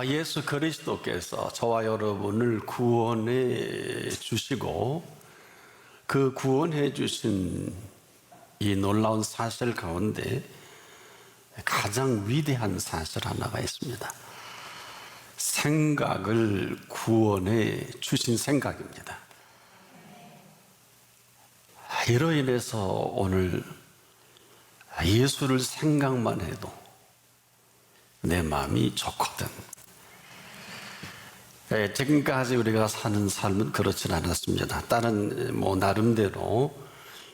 예수 그리스도께서 저와 여러분을 구원해 주시고 그 구원해 주신 이 놀라운 사실 가운데 가장 위대한 사실 하나가 있습니다. 생각을 구원해 주신 생각입니다. 이로 인해서 오늘 예수를 생각만 해도 내 마음이 좋거든. 지금까지 우리가 사는 삶은 그렇진 않았습니다. 다른 나름대로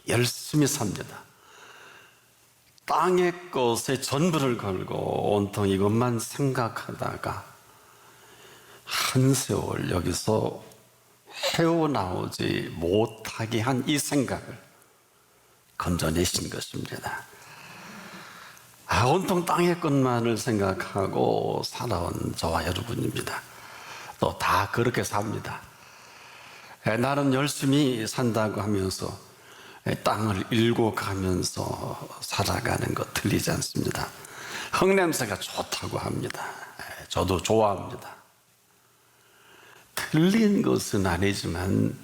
열심히 삽니다. 땅의 것에 전부를 걸고 온통 이것만 생각하다가 한 세월 여기서 헤어나오지 못하게 한 이 생각을 건져내신 것입니다. 온통 땅의 것만을 생각하고 살아온 저와 여러분입니다. 또 다 그렇게 삽니다. 나는 열심히 산다고 하면서 땅을 일고 가면서 살아가는 것 틀리지 않습니다. 흙냄새가 좋다고 합니다. 저도 좋아합니다. 틀린 것은 아니지만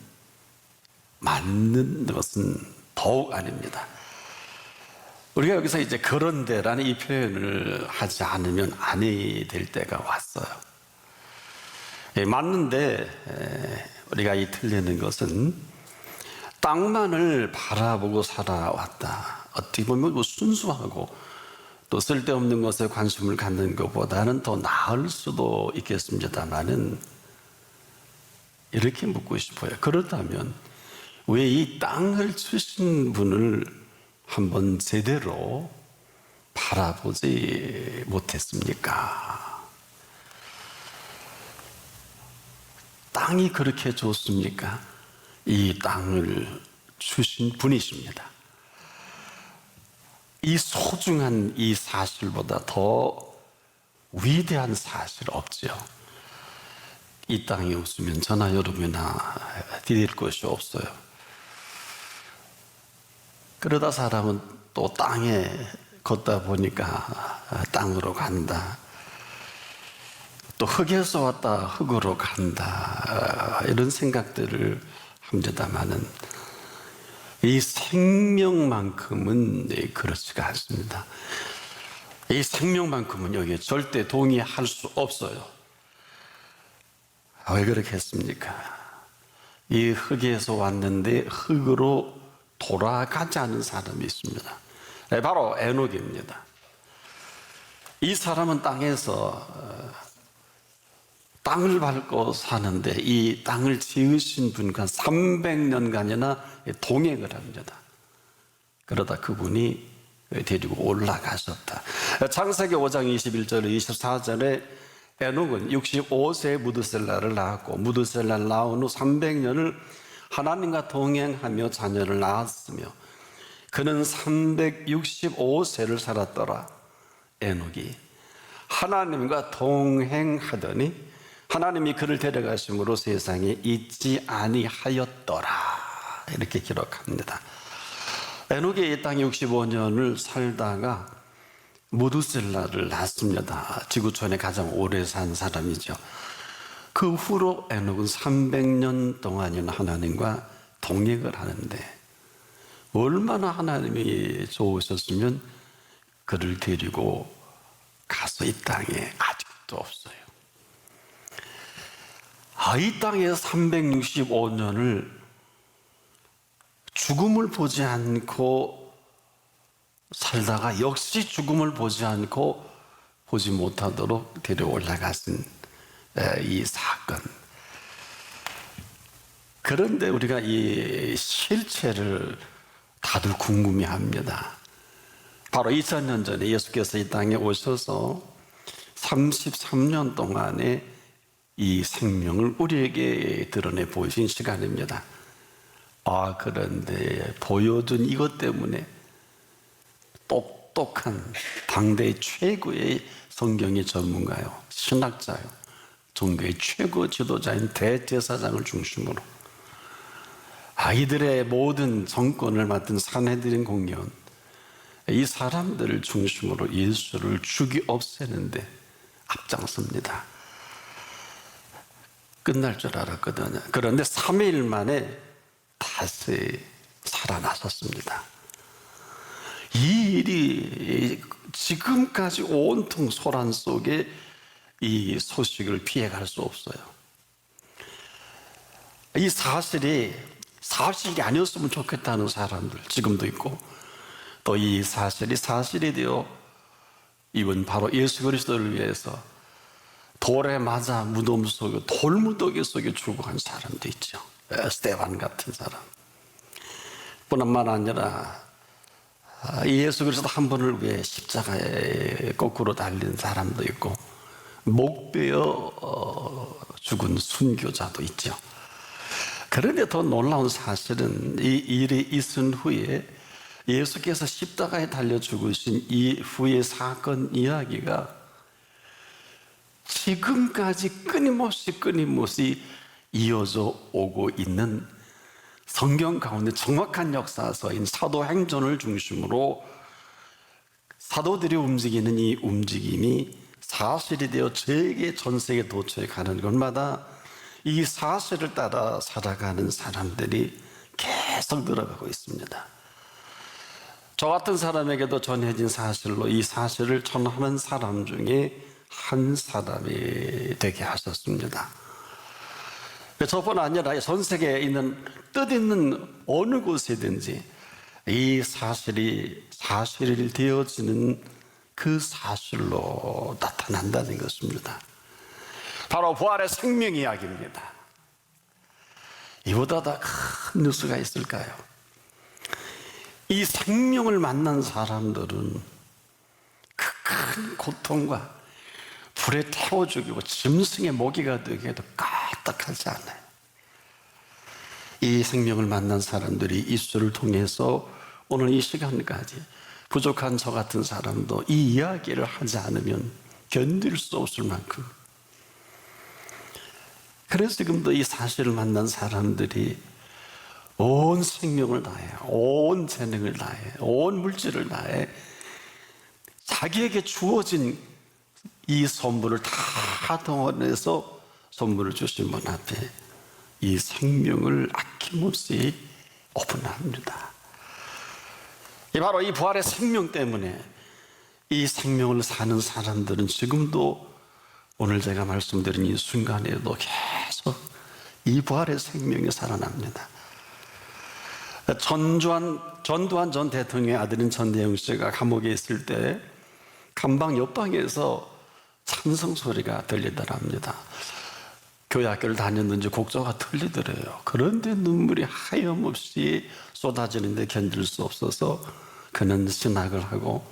맞는 것은 더욱 아닙니다. 우리가 여기서 이제 그런데라는 이 표현을 하지 않으면 아니 될 때가 왔어요. 맞는데 우리가 이 틀리는 것은 땅만을 바라보고 살아왔다. 어떻게 보면 순수하고 또 쓸데없는 것에 관심을 갖는 것보다는 더 나을 수도 있겠습니다만은 이렇게 묻고 싶어요. 그렇다면 왜 이 땅을 주신 분을 한번 제대로 바라보지 못했습니까? 땅이 그렇게 좋습니까? 이 땅을 주신 분이십니다. 이 소중한 이 사실보다 더 위대한 사실 없죠. 이 땅이 없으면 저나 여러분이나 디딜 것이 없어요. 그러다 사람은 또 땅에 걷다 보니까 땅으로 간다. 또 흙에서 왔다 흙으로 간다. 이런 생각들을 합니다만은 이 생명만큼은 그렇지가 않습니다. 이 생명만큼은 여기에 절대 동의할 수 없어요. 왜 그렇게 했습니까? 이 흙에서 왔는데 흙으로 돌아가지 않은 사람이 있습니다. 바로 에녹입니다. 이 사람은 땅에서 땅을 밟고 사는데 이 땅을 지으신 분과 300년간이나 동행을 합니다. 그러다 그분이 데리고 올라가셨다. 창세기 5장 21절 24절에 에녹은 65세에 무드셀라를 낳았고 무드셀라를 낳은 후 300년을 하나님과 동행하며 자녀를 낳았으며 그는 365세를 살았더라. 에녹이 하나님과 동행하더니 하나님이 그를 데려가심으로 세상에 있지 아니하였더라. 이렇게 기록합니다. 에녹이 이 땅에 65년을 살다가 무두셀라를 낳습니다. 지구촌에 가장 오래 산 사람이죠. 그 후로 에녹은 300년 동안이나 하나님과 동행을 하는데 얼마나 하나님이 좋으셨으면 그를 데리고 가서 이 땅에 아직도 없어요. 이 땅에 365년을 죽음을 보지 않고 살다가 역시 죽음을 보지 않고 보지 못하도록 데려 올라가신 이 사건. 그런데 우리가 이 실체를 다들 궁금해합니다. 바로 2000년 전에 예수께서 이 땅에 오셔서 33년 동안의 이 생명을 우리에게 드러내 보이신 시간입니다. 그런데 보여준 이것 때문에 똑똑한 당대 최고의 성경의 전문가요, 신학자요, 종교의 최고 지도자인 대제사장을 중심으로 아이들의 모든 정권을 맡은 산헤드린 공의원, 이 사람들을 중심으로 예수를 죽이 없애는데 앞장섭니다. 끝날 줄 알았거든요. 그런데 3일 만에 다시 살아나셨습니다. 이 일이 지금까지 온통 소란 속에 이 소식을 피해갈 수 없어요. 이 사실이 사실이 아니었으면 좋겠다는 사람들 지금도 있고, 또 이 사실이 사실이 되어 이번 바로 예수 그리스도를 위해서 돌에 맞아 무덤 속에 돌무더기 속에 죽어간 사람도 있죠. 스데반 같은 사람 뿐만 아니라 예수 그리스도 한 분을 위해 십자가에 거꾸로 달린 사람도 있고, 목베어 죽은 순교자도 있죠. 그런데 더 놀라운 사실은 이 일이 있은 후에 예수께서 십자가에 달려 죽으신 이후의 사건 이야기가 지금까지 끊임없이 이어져 오고 있는 성경 가운데 정확한 역사서인 사도행전을 중심으로 사도들이 움직이는 이 움직임이 사실이 되어 전 세계 도처에 가는 곳마다 이 사실을 따라 살아가는 사람들이 계속 늘어가고 있습니다. 저 같은 사람에게도 전해진 사실로 이 사실을 전하는 사람 중에 한 사람이 되게 하셨습니다. 저뿐 아니라 전 세계에 있는 뜻있는 어느 곳이든지 이 사실이 사실이 되어지는 그 사실로 나타난다는 것입니다. 바로 부활의 생명 이야기입니다. 이보다 더 큰 뉴스가 있을까요? 이 생명을 만난 사람들은 그 큰 고통과 불에 태워 죽이고 짐승의 먹이가 되기에도 까딱하지 않아요. 이 생명을 만난 사람들이 이수를 통해서 오늘 이 시간까지 부족한 저 같은 사람도 이 이야기를 하지 않으면 견딜 수 없을 만큼, 그래서 지금도 이 사실을 만난 사람들이 온 생명을 다해, 온 재능을 다해, 온 물질을 다해 자기에게 주어진 이 선물을 다 동원해서 선물을 주신 분 앞에 이 생명을 아낌없이 오픈합니다. 바로 이 부활의 생명 때문에 이 생명을 사는 사람들은 지금도 오늘 제가 말씀드린 이 순간에도 계속 이 부활의 생명이 살아납니다. 전두환 전 대통령의 아들인 전대영 씨가 감옥에 있을 때 감방 옆방에서 찬성 소리가 들리더랍니다. 교회 학교를 다녔는지 곡조가 들리더래요. 그런데 눈물이 하염없이 쏟아지는데 견딜 수 없어서 그는 신학을 하고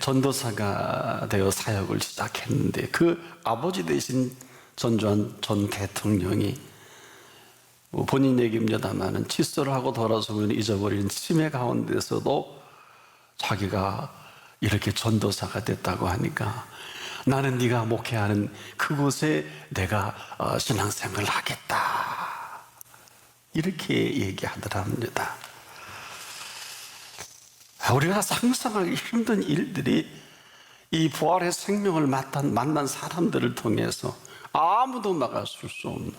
전도사가 되어 사역을 시작했는데, 그 아버지 되신 전두환 전 대통령이 본인 얘기입니다만은 칫솔을 하고 돌아서면 잊어버린 치매 가운데서도 자기가 이렇게 전도사가 됐다고 하니까 나는 네가 목회하는 그곳에 내가 신앙생활을 하겠다, 이렇게 얘기하더랍니다. 우리가 상상하기 힘든 일들이 이 부활의 생명을 만난 사람들을 통해서 아무도 막아설 수 없는,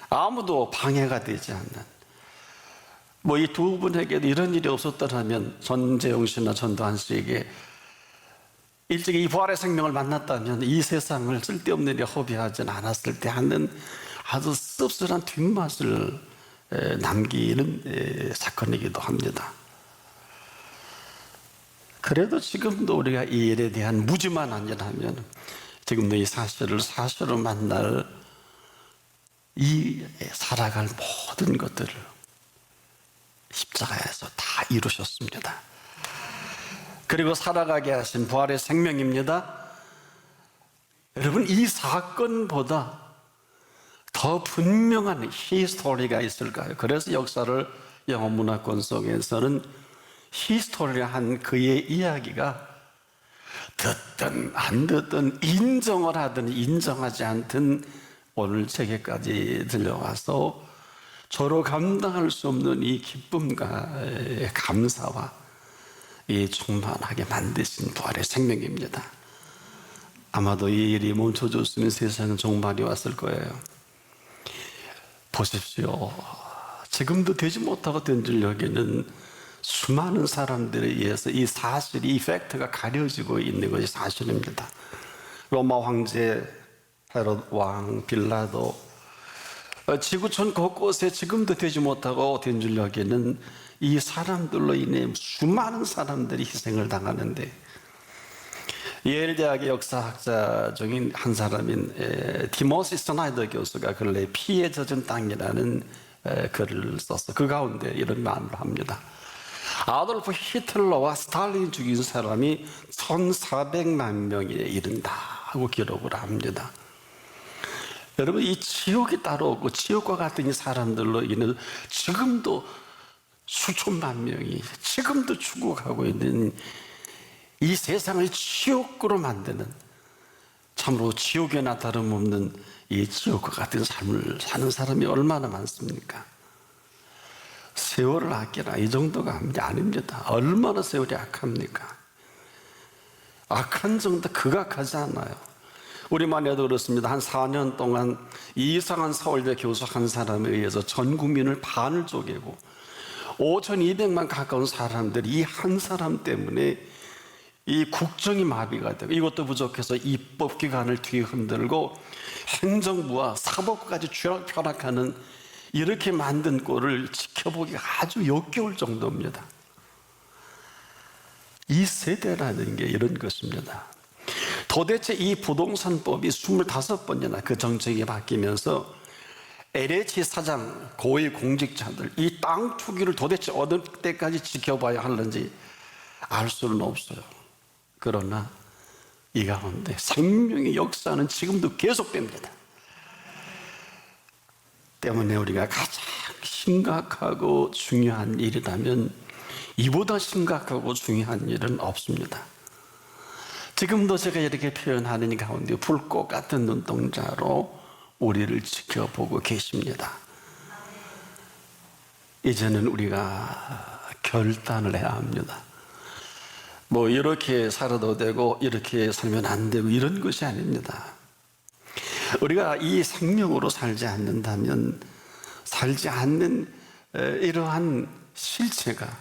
아무도 방해가 되지 않는, 이 두 분에게도 이런 일이 없었더라면, 전재용 씨나 전두환 씨에게 일찍이 이 부활의 생명을 만났다면 이 세상을 쓸데없는 일에 허비하지 않았을 때 하는 아주 씁쓸한 뒷맛을 남기는 사건이기도 합니다. 그래도 지금도 우리가 이 일에 대한 무지만 아니라면 지금도 이 사실을 사실로 만날 이 살아갈 모든 것들을 십자가에서 다 이루셨습니다. 그리고 살아가게 하신 부활의 생명입니다. 여러분, 이 사건보다 더 분명한 히스토리가 있을까요? 그래서 역사를 영어 문화권 속에서는 히스토리한 그의 이야기가 듣든 안 듣든 인정을 하든 인정하지 않든 오늘 제게까지 들려와서 저로 감당할 수 없는 이 기쁨과 감사와 이 충만하게 만드신 부활의 생명입니다. 아마도 이 일이 멈춰졌으면 세상은 종말이 왔을 거예요. 보십시오. 지금도 되지 못하고 던지려기는 수많은 사람들에 의해서 이 사실, 이 팩트가 가려지고 있는 것이 사실입니다. 로마 황제, 헤롯 왕, 빌라도, 지구촌 곳곳에 지금도 되지 못하고 던지려기는 이 사람들로 인해 수많은 사람들이 희생을 당하는데, 예일 대학의 역사학자 중인 한 사람인 티모시 스나이더 교수가 근래 피에 젖은 땅이라는 글을 써서 그 가운데 이런 말을 합니다. 아돌프 히틀러와 스탈린이 죽인 사람이 1400만 명에 이른다 하고 기록을 합니다. 여러분, 이 지옥이 따로 없고 지옥과 같은 이 사람들로 인해 지금도 수천만 명이 지금도 죽어가고 있는 이 세상을 지옥으로 만드는, 참으로 지옥에나 다름없는 이 지옥과 같은 삶을 사는 사람이 얼마나 많습니까? 세월을 아끼라 이 정도가 아닙니다. 얼마나 세월이 악합니까? 악한 정도 극악하지 않아요. 우리만 해도 그렇습니다. 한 4년 동안 이상한 서울대 교수 한 사람에 의해서 전 국민을 반을 쪼개고 5200만 가까운 사람들이 이 한 사람 때문에 이 국정이 마비가 되고, 이것도 부족해서 입법기관을 뒤에 흔들고 행정부와 사법부까지 벼락하는 이렇게 만든 꼴을 지켜보기가 아주 역겨울 정도입니다. 이 세대라는 게 이런 것입니다. 도대체 이 부동산법이 25번이나 그 정책이 바뀌면서 LH 사장, 고위 공직자들, 이 땅 투기를 도대체 어느 때까지 지켜봐야 하는지 알 수는 없어요. 그러나 이 가운데 생명의 역사는 지금도 계속됩니다. 때문에 우리가 가장 심각하고 중요한 일이라면 이보다 심각하고 중요한 일은 없습니다. 지금도 제가 이렇게 표현하는 가운데 불꽃 같은 눈동자로 우리를 지켜보고 계십니다. 이제는 우리가 결단을 해야 합니다. 뭐 이렇게 살아도 되고 이렇게 살면 안 되고 이런 것이 아닙니다. 우리가 이 생명으로 살지 않는다면 살지 않는 이러한 실체가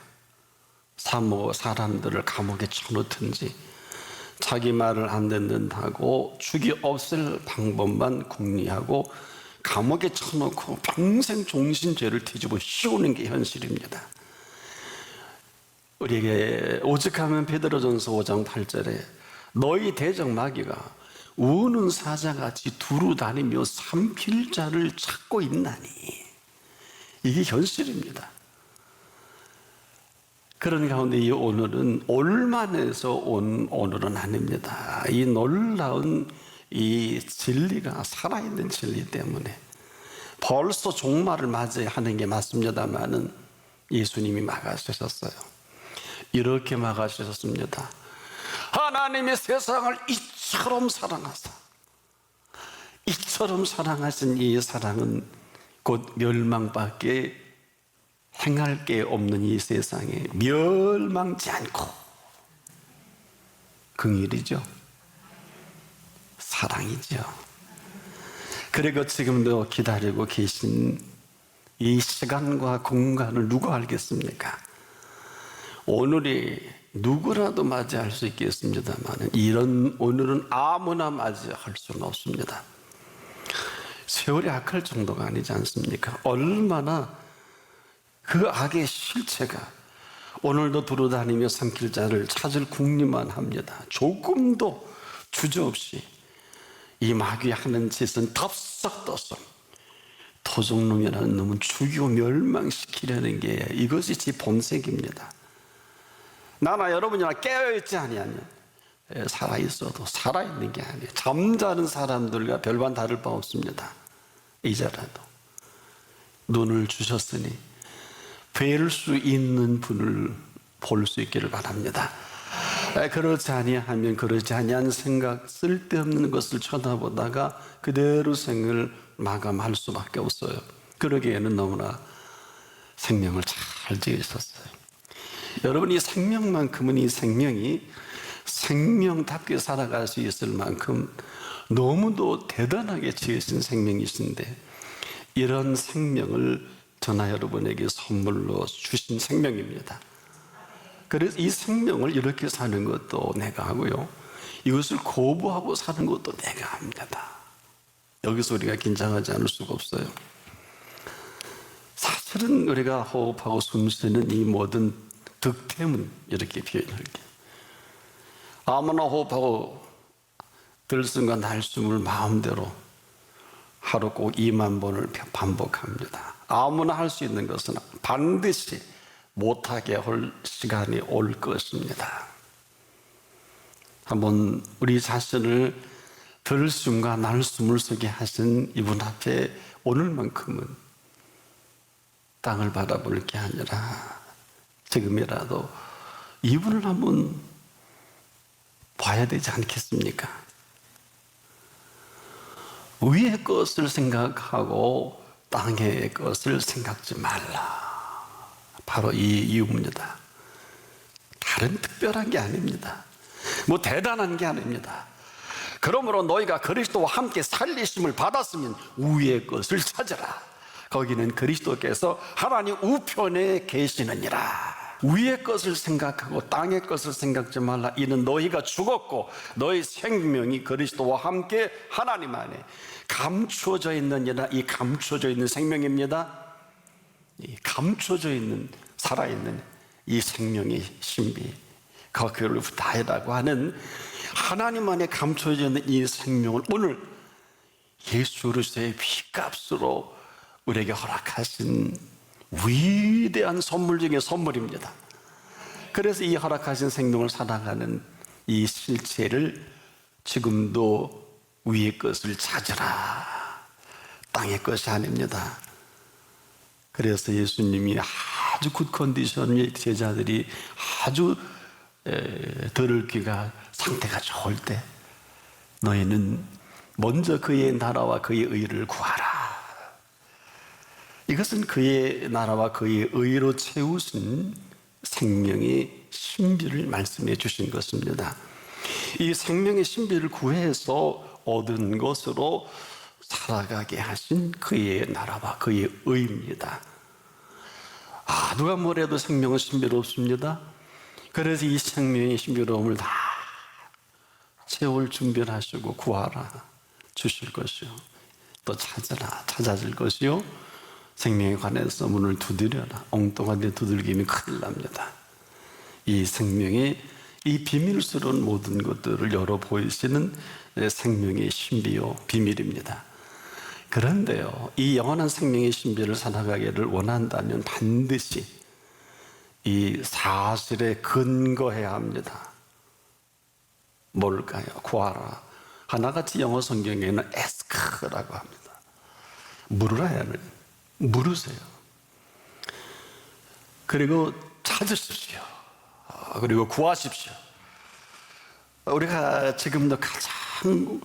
사람들을 감옥에 쳐놓든지 자기 말을 안 듣는다고 죽이 없앨 방법만 궁리하고 감옥에 쳐놓고 평생 종신죄를 뒤집어 씌우는 게 현실입니다. 우리에게 오직하면 베드로전서 5장 8절에 너희 대적 마귀가 우는 사자같이 두루 다니며 삼킬 자를 찾고 있나니, 이게 현실입니다. 그런 가운데 이 오늘은 올만해서 온 오늘은 아닙니다. 이 놀라운 이 진리가 살아있는 진리 때문에 벌써 종말을 맞이해야 하는 게 맞습니다만은 예수님이 막아주셨어요. 이렇게 막아주셨습니다. 하나님의 세상을 이처럼 사랑하사, 이처럼 사랑하신 이 사랑은 곧 멸망밖에 행할 게 없는 이 세상에 멸망치 않고, 긍휼이죠. 사랑이죠. 그리고 지금도 기다리고 계신 이 시간과 공간을 누가 알겠습니까? 오늘이 누구라도 맞이할 수 있겠습니다만 이런 오늘은 아무나 맞이할 수는 없습니다. 세월이 악할 정도가 아니지 않습니까? 얼마나 그 악의 실체가 오늘도 두루다니며 삼킬 자를 찾을 궁리만 합니다. 조금도 주저없이 이 마귀 하는 짓은 덥석덥석 토종놈이라는 놈은 죽이고 멸망시키려는 게 이것이 지 본색입니다. 나나 여러분이나 깨어있지 아니하면 살아있어도 살아있는 게 아니에요. 잠자는 사람들과 별반 다를 바 없습니다. 이제라도 눈을 주셨으니 뵐 수 있는 분을 볼 수 있기를 바랍니다. 그렇지 아니하면 그렇지 아니한 생각, 쓸데없는 것을 쳐다보다가 그대로 생을 마감할 수밖에 없어요. 그러기에는 너무나 생명을 잘 지으셨어요. 여러분, 이 생명만큼은 이 생명이 생명답게 살아갈 수 있을 만큼 너무도 대단하게 지으신 생명이신데, 이런 생명을 저나 여러분에게 선물로 주신 생명입니다. 그래서 이 생명을 이렇게 사는 것도 내가 하고요, 이것을 거부하고 사는 것도 내가 합니다. 여기서 우리가 긴장하지 않을 수가 없어요. 사실은 우리가 호흡하고 숨쉬는 이 모든 득템은 이렇게 표현할게요. 아무나 호흡하고 들숨과 날숨을 마음대로 하루 꼭 2만 번을 반복합니다. 아무나 할 수 있는 것은 반드시 못하게 할 시간이 올 것입니다. 한번 우리 자신을 들숨과 날숨을 쓰게 하신 이분 앞에 오늘만큼은 땅을 바라볼 게 아니라 지금이라도 이분을 한번 봐야 되지 않겠습니까? 위의 것을 생각하고 땅의 것을 생각지 말라. 바로 이 이유입니다. 다른 특별한 게 아닙니다. 뭐 대단한 게 아닙니다. 그러므로 너희가 그리스도와 함께 살리심을 받았으면 위의 것을 찾으라. 거기는 그리스도께서 하나님 우편에 계시느니라. 위의 것을 생각하고 땅의 것을 생각지 말라. 이는 너희가 죽었고 너희 생명이 그리스도와 함께 하나님 안에 감추어져 있느니라. 이 감추어져 있는 생명입니다. 이 감추어져 있는, 살아있는 이 생명의 신비, 거기를 다이라고 하는 하나님 안에 감춰져 있는 이 생명을 오늘 예수 그리스도의 피값으로 우리에게 허락하신 위대한 선물 중에 선물입니다. 그래서 이 허락하신 생명을 살아가는 이 실체를 지금도 위의 것을 찾으라. 땅의 것이 아닙니다. 그래서 예수님이 아주 굿 컨디션의 제자들이 아주 들을 귀가 상태가 좋을 때 너희는 먼저 그의 나라와 그의 의를 구하라. 이것은 그의 나라와 그의 의로 채우신 생명의 신비를 말씀해 주신 것입니다. 이 생명의 신비를 구해서 얻은 것으로 살아가게 하신 그의 나라와 그의 의입니다. 누가 뭐래도 생명은 신비롭습니다. 그래서 이 생명의 신비로움을 다 채울 준비를 하시고 구하라 주실 것이요, 또 찾으라 찾아질 것이요, 생명에 관해서 문을 두드려라. 엉뚱한 데 두들기면 큰일 납니다. 이 생명의 이 비밀스러운 모든 것들을 열어 보이시는 생명의 신비요 비밀입니다. 그런데요, 이 영원한 생명의 신비를 살아가기를 원한다면 반드시 이 사실에 근거해야 합니다. 뭘까요? 구하라. 하나같이 영어 성경에는 ask라고 합니다. 물으라 해야 해요. 물으세요. 그리고 찾으십시오. 그리고 구하십시오. 우리가 지금도 가장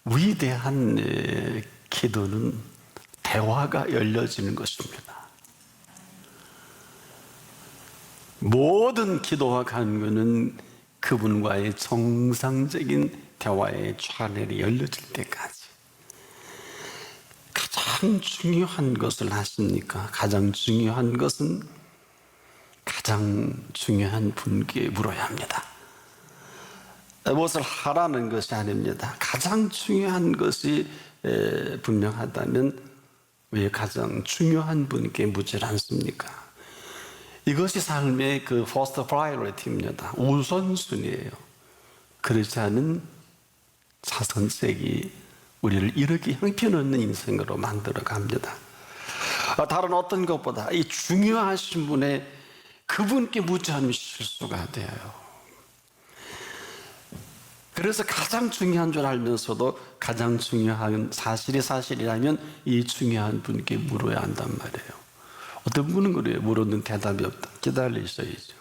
위대한 기도는 대화가 열려지는 것입니다. 모든 기도와 간구는 그분과의 정상적인 대화의 채널이 열려질 때까지. 가장 중요한 것을 하십니까? 가장 중요한 것은 가장 중요한 분께 물어야 합니다. 무엇을 하라는 것이 아닙니다. 가장 중요한 것이 분명하다면 왜 가장 중요한 분께 묻질 않습니까? 이것이 삶의 그 first priority입니다. 우선순위예요. 그렇지 않은 자선책이 우리를 이렇게 형편없는 인생으로 만들어 갑니다. 다른 어떤 것보다 이 중요하신 분의 그분께 묻지 않으면 실수가 돼요. 그래서 가장 중요한 줄 알면서도 가장 중요한 사실이 사실이라면 이 중요한 분께 물어야 한단 말이에요. 어떤 분은 그래요. 물었는 대답이 없다. 기다리셔야죠.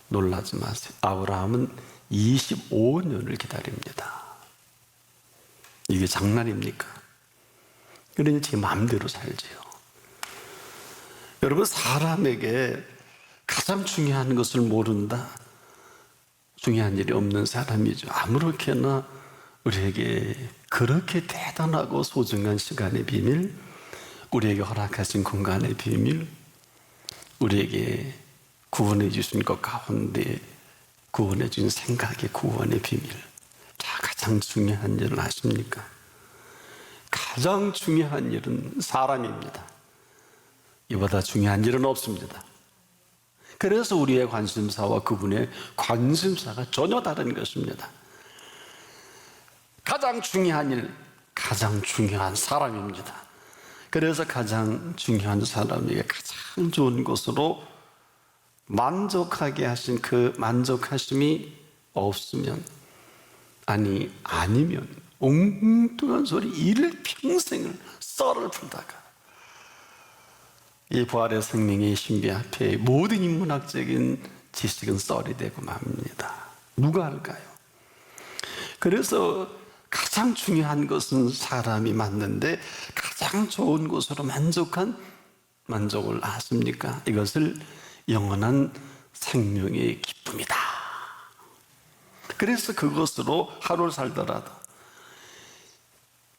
놀라지 마세요. 아브라함은 25년을 기다립니다. 이게 장난입니까? 그러니 제 마음대로 살지요. 여러분, 사람에게 가장 중요한 것을 모른다. 중요한 일이 없는 사람이죠. 아무렇게나 우리에게 그렇게 대단하고 소중한 시간의 비밀, 우리에게 허락하신 공간의 비밀, 우리에게 구원해 주신 것 가운데 구원해 준 생각의 구원의 비밀. 자, 가장 중요한 일은 아십니까? 가장 중요한 일은 사람입니다. 이보다 중요한 일은 없습니다. 그래서 우리의 관심사와 그분의 관심사가 전혀 다른 것입니다. 가장 중요한 일, 가장 중요한 사람입니다. 그래서 가장 중요한 사람에게 가장 좋은 것으로 만족하게 하신 그 만족하심이 없으면, 아니면 엉뚱한 소리 일평생을 썰을 풀다가 이 부활의 생명의 신비 앞에 모든 인문학적인 지식은 썰이 되고 맙니다. 누가 할까요? 그래서 가장 중요한 것은 사람이 맞는데 가장 좋은 것으로 만족을 아십니까? 이것을 영원한 생명의 기쁨이다. 그래서 그것으로 하루를 살더라도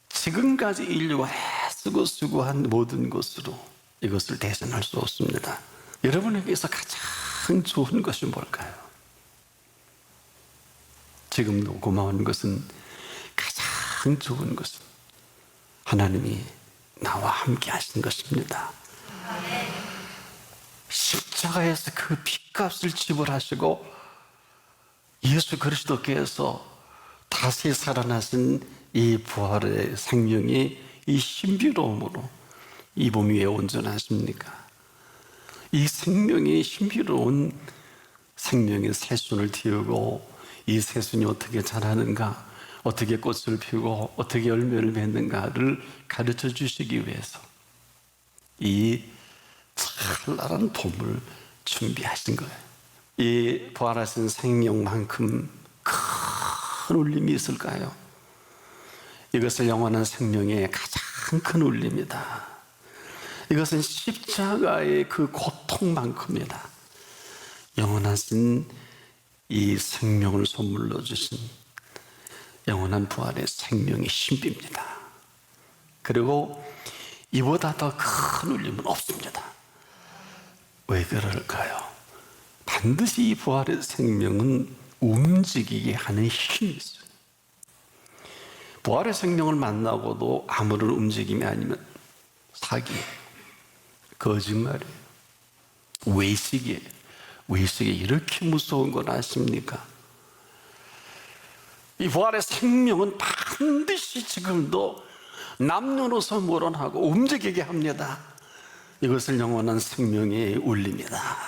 지금까지 인류가 애쓰고 수고한 모든 것으로 이것을 대신할 수 없습니다. 여러분에게서 가장 좋은 것이 뭘까요? 지금도 고마운 것은, 가장 좋은 것은 하나님이 나와 함께 하신 것입니다. 십자가에서 그 핏값을 지불하시고 예수 그리스도께서 다시 살아나신 이 부활의 생명이 이 신비로움으로 이 몸 위에 온전하십니까? 이 생명이 신비로운 생명의 새순을 틔우고 이 새순이 어떻게 자라는가, 어떻게 꽃을 피우고 어떻게 열매를 맺는가를 가르쳐 주시기 위해서 이 찬란한 봄을 준비하신 거예요. 이 부활하신 생명만큼 큰 울림이 있을까요? 이것은 영원한 생명의 가장 큰 울림이다. 이것은 십자가의 그 고통만큼이다. 영원하신 이 생명을 선물로 주신 영원한 부활의 생명의 신비입니다. 그리고 이보다 더 큰 울림은 없습니다. 왜 그럴까요? 반드시 이 부활의 생명은 움직이게 하는 힘이 있어요. 부활의 생명을 만나고도 아무런 움직임이 아니면 사기, 거짓말이에요. 외식이에요. 외식이 이렇게 무서운 건 아십니까? 이 부활의 생명은 반드시 지금도 남녀노소 물어나고 움직이게 합니다. 이것을 영원한 생명의 울림이다.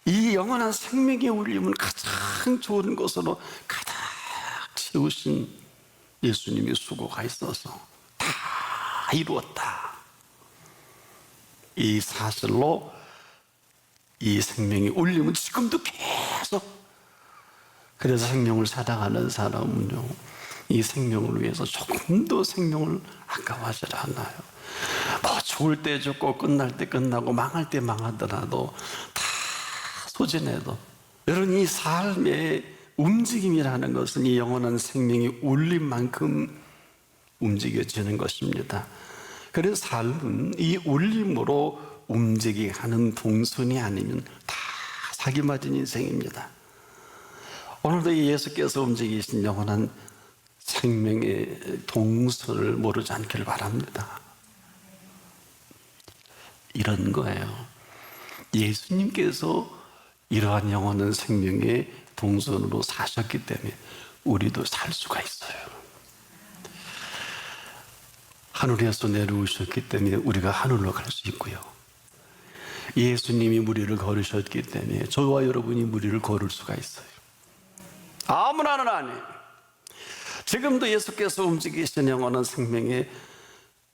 이 영원한 생명의 울림은 가장 좋은 것으로 가득 채우신 예수님의 수고가 있어서 다 이루었다. 이 사실로 이 생명의 울림은 지금도 계속, 그래서 생명을 사랑하는 사람은요, 이 생명을 위해서 조금도 생명을 아까워하지 않아요. 뭐 죽을 때 죽고 끝날 때 끝나고 망할 때 망하더라도 다 소진해도, 여러분, 이 삶의 움직임이라는 것은 이 영원한 생명의 울림만큼 움직여지는 것입니다. 그래서 삶은 이 울림으로 움직이게 하는 동선이 아니면 다 사기 맞은 인생입니다. 오늘도 예수께서 움직이신 영원한 생명의 동선을 모르지 않기를 바랍니다. 이런 거예요. 예수님께서 이러한 영원한 생명의 동선으로 사셨기 때문에 우리도 살 수가 있어요. 하늘에서 내려오셨기 때문에 우리가 하늘로 갈 수 있고요. 예수님이 무리를 걸으셨기 때문에 저와 여러분이 무리를 걸을 수가 있어요. 아무나는 아니에요. 지금도 예수께서 움직이신 영원한 생명의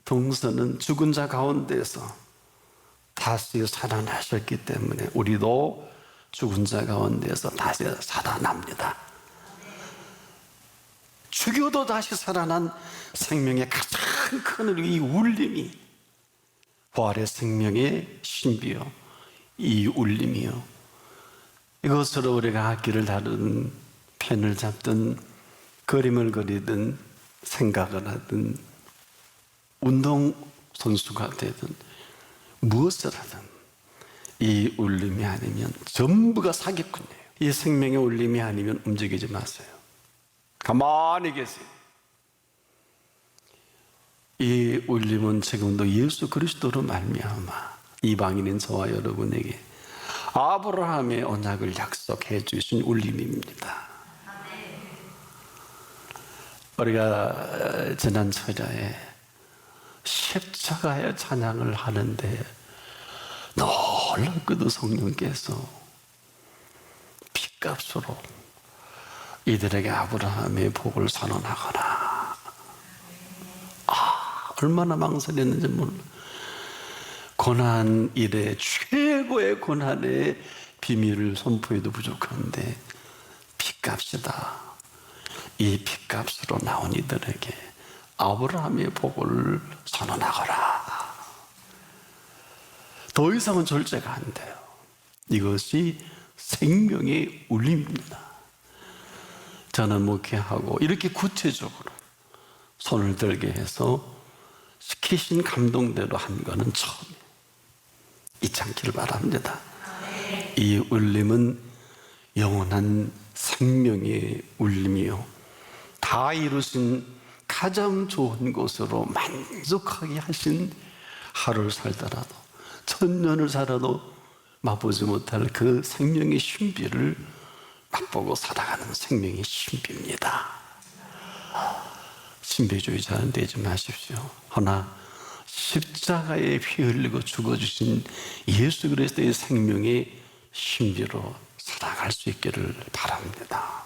동선은 죽은 자 가운데서 다시 살아나셨기 때문에 우리도 죽은 자 가운데서 다시 살아납니다. 죽여도 다시 살아난 생명의 가장 큰 이 울림이 부활의 생명의 신비요, 이 울림이요, 이것으로 우리가 악기를 다루든 펜을 잡든 그림을 그리든 생각을 하든 운동선수가 되든 무엇을 하든 이 울림이 아니면 전부가 사기꾼이에요. 이 생명의 울림이 아니면 움직이지 마세요. 가만히 계세요. 이 울림은 지금도 예수 그리스도로 말미암아 이방인인 저와 여러분에게 아브라함의 언약을 약속해 주신 울림입니다. 우리가 지난 철야에 십자가의 찬양을 하는데 놀랍게도 성령께서 핏값으로 이들에게 아브라함의 복을 선언하거나, 얼마나 망설였는지 몰라. 고난 이래 최고의 고난의 비밀을 선포해도 부족한데 핏값이다. 이 핏값으로 나온 이들에게 아브라함의 복을 선언하거라. 더 이상은 절제가 안 돼요. 이것이 생명의 울림입니다. 저는 목회하고 이렇게 구체적으로 손을 들게 해서 시키신 감동대로 한 거는 처음이에요. 잊지 않기를 바랍니다. 이 울림은 영원한 생명의 울림이요, 다 이루신 가장 좋은 곳으로 만족하게 하신 하루를 살더라도 천년을 살아도 맛보지 못할 그 생명의 신비를 맛보고 살아가는 생명의 신비입니다. 신비주의자는 되지 마십시오. 허나 십자가에 피 흘리고 죽어주신 예수 그리스도의 생명의 신비로 살아갈 수 있기를 바랍니다.